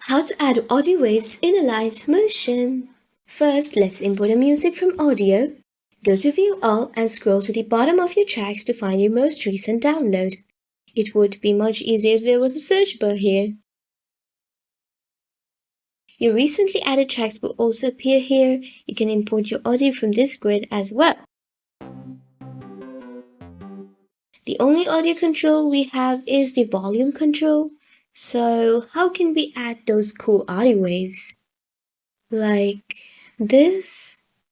How to add audio waves in Alight Motion. First, let's import a music from audio. Go to View All and scroll to the bottom of your tracks to find your most recent download. It would be much easier if there was a search bar here. Your recently added tracks will also appear here. You can import your audio from this grid as well. The only audio control we have is the volume control. So how can we add those cool audio waves? Like this?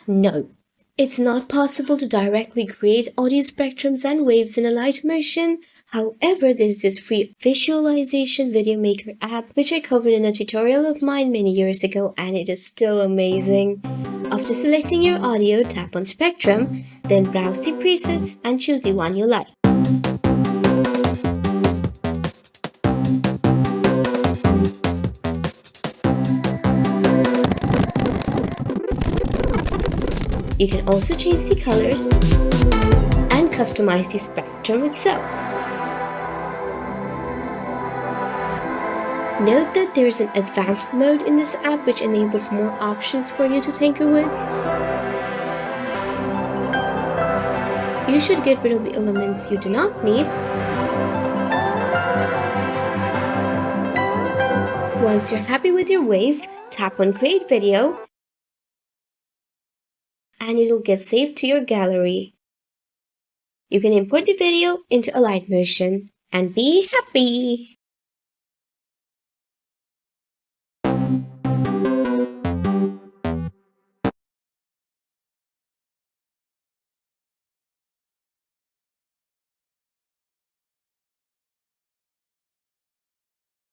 No. It's not possible to directly create audio spectrums and waves in Alight Motion. However, there's this free visualization video maker app which I covered in a tutorial of mine many years ago, and it is still amazing. After selecting your audio, tap on Spectrum, then browse the presets and choose the one you like. You can also change the colors and customize the spectrum itself. Note that there is an advanced mode in this app which enables more options for you to tinker with. You should get rid of the elements you do not need. Once you're happy with your wave, tap on Create Video and it'll get saved to your gallery. You can import the video into Alight Motion and be happy!